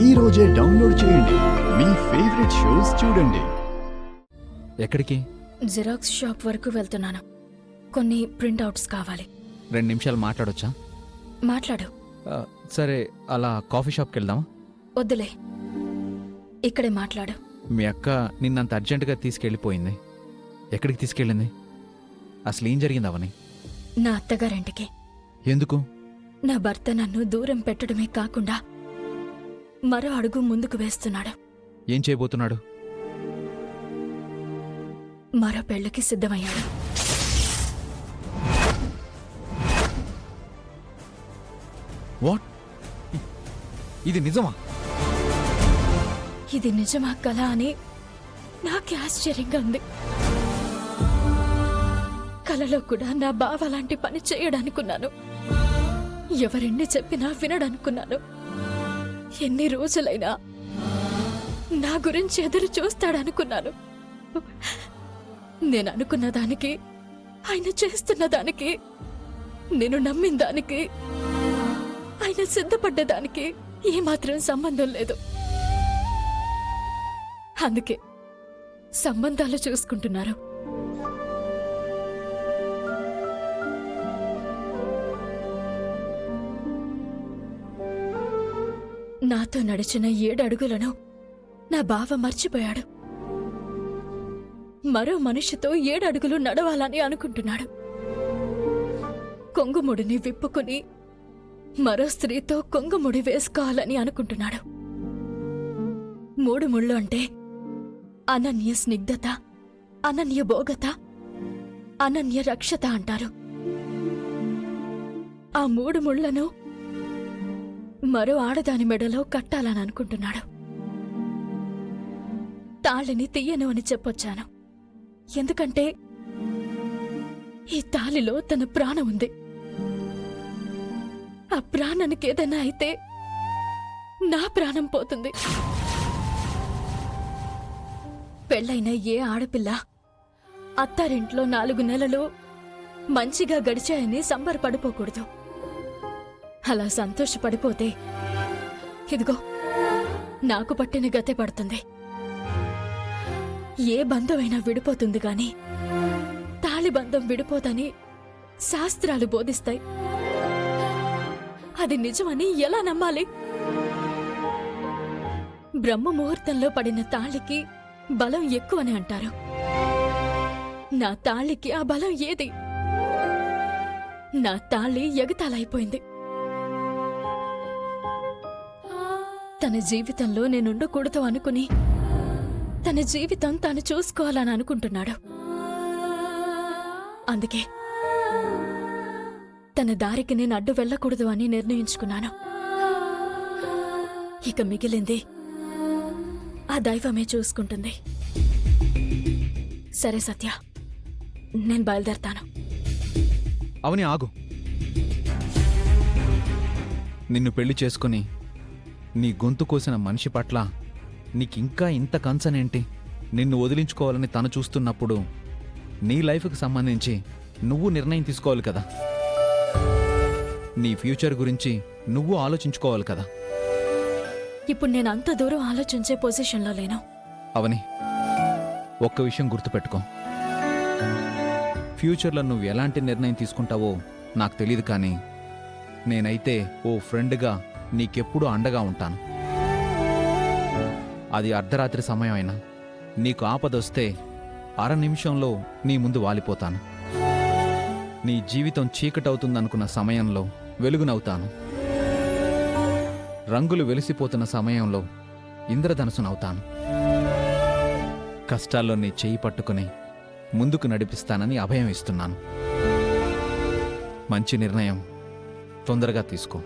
ఈ రోజే డౌన్లోడ్ చేయండి. మీ ఫేవరెట్ షోస్ చూడండి. ఎక్కడికి? జిరాక్స్ షాప్ వరకు వెళ్తున్నాను. కొన్ని ప్రింట్అవుట్స్ కావాలి. 2 నిమిషాలు మాట్లాడొచ్చా? మాట్లాడు. సరే, అలా కాఫీ షాప్కి వెళ్దామా? వద్దులే, ఇక్కడే మాట్లాడు. మీ అక్క నిన్నంత అర్జెంటుగా తీసుకెళ్ళిపోయింది. ఎక్కడికి తీసుకెళ్ళింది? అసలు ఏం జరిగింది అవని? నా అత్తగారింటికి. ఎందుకు? నా భర్త నన్ను దూరం పెట్టడమే కాకుండా మరో అడుగు ముందుకు వేస్తున్నాడు. ఏం చేయబోతున్నాడు? మరో పెళ్లికి సిద్ధమయ్యాడు. వాట్? ఇది నిజమా? ఇది నిజమా కల అని నాకే ఆశ్చర్యంగా ఉంది. కలలో కూడా నా బావ లాంటి పని చేయడానుకున్నాను. ఎవరెన్ని చెప్పినా వినడనుకున్నాను. ఎన్ని రోజులైనా నా గురించి ఎదురు చూస్తాడనుకున్నాను. నేను అనుకున్న దానికి, ఆయన చేస్తున్న దానికి, నేను నమ్మిన దానికి, ఆయన సిద్ధపడ్డదానికి ఏమాత్రం సంబంధం లేదు. అందుకే సంబంధాలు చూసుకుంటున్నారు. నాతో నడిచిన 7 అడుగులను నా బావ మర్చిపోయాడు. మరో మనిషితో 7 అడుగులు నడవాలని అనుకుంటున్నాడు. కొంగుముడిని విప్పుకుని మరో స్త్రీతో కొంగుముడి వేసుకోవాలని అనుకుంటున్నాడు. 3 ముళ్ళు అంటే అనన్య స్నిగ్ధత, అనన్య భోగత, అనన్య రక్షత అంటారు. ఆ 3 ముళ్లను మరో ఆడదాని మెడలో కట్టాలని అనుకుంటున్నాడు. తాళిని తీయను అని చెప్పొచ్చాను. ఎందుకంటే ఈ తాళిలో తన ప్రాణం ఉంది. ఆ ప్రాణానికి ఏదైనా అయితే నా ప్రాణం పోతుంది. పెళ్ళైన ఏ ఆడపిల్ల అత్తారింట్లో 4 నెలలు మంచిగా గడిచాయని సంబరపడిపోకూడదు. అలా సంతోషపడిపోతే ఇదిగో నాకు పట్టిన గతే పడుతుంది. ఏ బంధమైనా విడిపోతుంది గాని తాళి బంధం విడిపోదని శాస్త్రాలు బోధిస్తాయి. అది నిజమని ఎలా నమ్మాలి? బ్రహ్మ ముహూర్తంలో పడిన తాళికి బలం ఎక్కువని అంటారు. నా తాళికి ఆ బలం ఏది? నా తాళి ఎగతాళైపోయింది. తన జీవితంలో నేనుండకూడదు అనుకుని తన జీవితం తాను చూసుకోవాలని అనుకుంటున్నాడు. అందుకే తన దారికి నేను అడ్డు వెళ్ళకూడదు అని నిర్ణయించుకున్నాను. ఇక మిగిలింది ఆ దైవమే చూసుకుంటుంది. సరే సత్య, నేను బయలుదేరతాను. అవని ఆగు. నిన్ను పెళ్లి చేసుకుని నీ గొంతు కోసిన మనిషి పట్ల నీకింకా ఇంత కన్సర్న్ ఏంటి? నిన్ను వదిలించుకోవాలని తను చూస్తున్నప్పుడు నీ లైఫ్కి సంబంధించి నువ్వు నిర్ణయం తీసుకోవాలి కదా. నీ ఫ్యూచర్ గురించి నువ్వు ఆలోచించుకోవాలి కదా. ఇప్పుడు నేను అంత దూరం ఆలోచించే పొజిషన్లో లేను. అవని, ఒక్క విషయం గుర్తుపెట్టుకో. ఫ్యూచర్లో నువ్వు ఎలాంటి నిర్ణయం తీసుకుంటావో నాకు తెలియదు, కానీ నేనైతే ఓ ఫ్రెండ్గా నీకెప్పుడూ అండగా ఉంటాను. అది అర్ధరాత్రి సమయం అయినా నీకు ఆపదొస్తే 1/2 నిమిషంలో నీ ముందు వాలిపోతాను. నీ జీవితం చీకటవుతుందనుకున్న సమయంలో వెలుగునవుతాను. రంగులు వెలిసిపోతున్న సమయంలో ఇంద్రధనుసునవుతాను. కష్టాల్లో నీ చెయ్యి పట్టుకుని ముందుకు నడిపిస్తానని అభయం ఇస్తున్నాను. మంచి నిర్ణయం తొందరగా తీసుకో.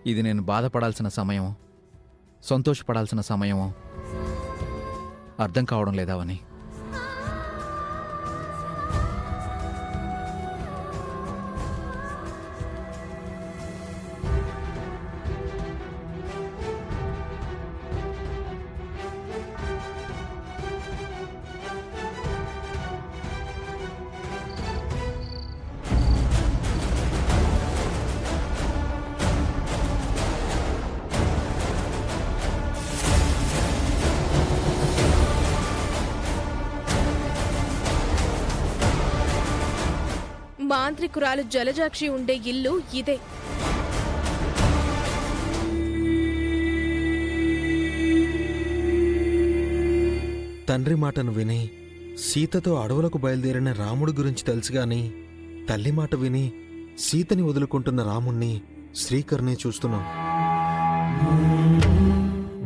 ఇది నేను బాధపడాల్సిన సమయమో సంతోషపడాల్సిన సమయమో అర్థం కావడం లేదావని. మాంత్రికురాలు జలజాక్షి ఉండే ఇల్లు ఇదే. తండ్రి మాటను విని సీతతో అడవులకు బయలుదేరిన రాముడి గురించి తెలుసు గాని తల్లి మాట విని సీతని వదులుకుంటున్న రాముణ్ణి శ్రీకర్ని చూస్తున్నాం.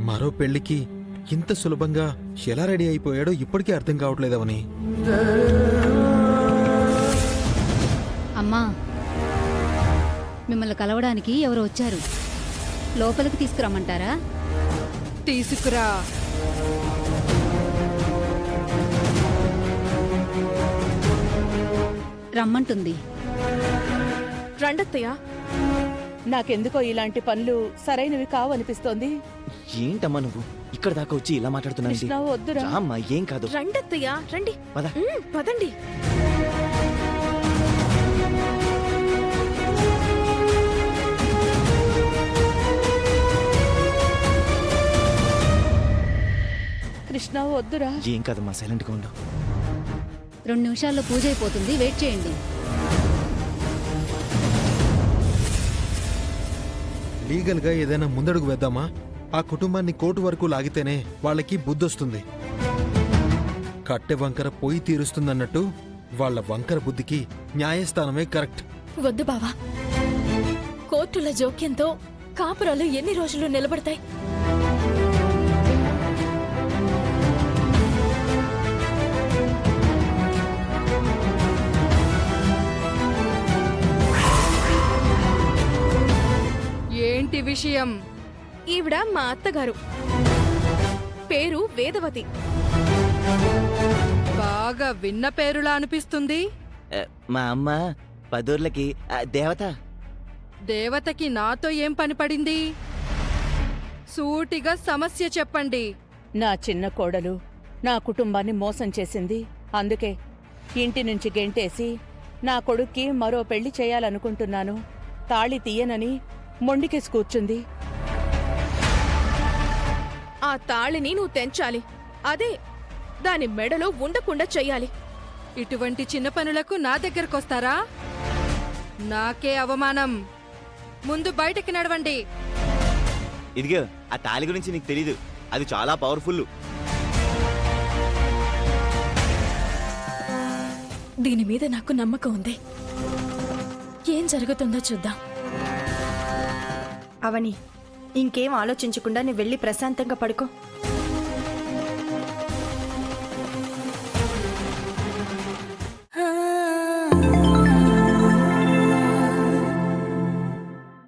మరో పెళ్లికి ఇంత సులభంగా ఎలా రెడీ అయిపోయాడో ఇప్పటికీ అర్థం కావట్లేదవని. అమ్మా, మిమ్మల్ని కలవడానికి ఎవరు వచ్చారు? లోపలికి తీసుకురమ్మంటారా? తీసుకురా. రమ్మంటుంది. రండత్తయ్య. నాకెందుకో ఇలాంటి పనులు సరైనవి కావనిపిస్తోంది. ఏంటమ్మా నువ్వు ఇక్కడ దాకా వచ్చి ఇలా మాట్లాడుతున్నావు? కృష్ణ, వద్దురా. అమ్మా ఏం కాదు. రండత్తయ్య, రండి. పద. పదండి. కృష్ణ, వద్దురా. ఏం కాదమ్మా, సైలెంట్గా ఉండు. 2 నిమిషాల్లో పూజ అయిపోతుంది, వెయిట్ చేయండి. లీగల్గా ఏదైనా ముందడుగు వేద్దామా? ఆ కుటుంబాన్ని కోర్టు వరకు లాగితేనే వాళ్ళకి బుద్ధొస్తుంది. కట్టె వంకర పొయ్యి తీరుస్తుందన్నట్టు వాళ్ళ వంకర బుద్ధికి న్యాయస్థానమే కరెక్ట్. వద్దు బావా. కోర్టుల జోక్యంతో కాపురాలు ఎన్ని రోజులు నిలబడతాయి? ఏంటి విషయం? ఈవిడ మా అత్తగారు. పేరు వేదవతి. బాగా విన్న పేరులా అనిపిస్తుంది. మా అమ్మ 10 ఊర్లకి దేవత. దేవతకి నాతో ఏం పని పడింది? సూటిగా సమస్య చెప్పండి. నా చిన్న కోడలు నా కుటుంబాన్ని మోసం చేసింది. అందుకే ఇంటి నుంచి గెంటేసి నా కొడుక్కి మరో పెళ్లి చేయాలనుకుంటున్నాను. తాళి తీయనని మొండికేసి కూర్చుంది. ఆ తాళిని నువ్వు తెంచాలి. అదే దాని మెడలో ఉండకుండా చెయ్యాలి. ఇటువంటి చిన్న పనులకు నా దగ్గరకొస్తారా? నాకే అవమానం. ముందు బయటకి నడవండి. ఇదిగో ఆ తాళి గురించి నీకు తెలీదు, అది చాలా పవర్ఫుల్. దీని మీద నాకు నమ్మకం ఉంది. ఏం జరుగుతుందో చూద్దాం. అవని, ఇంకేం ఆలోచించకుండా నువ్వు వెళ్ళి ప్రశాంతంగా పడుకో.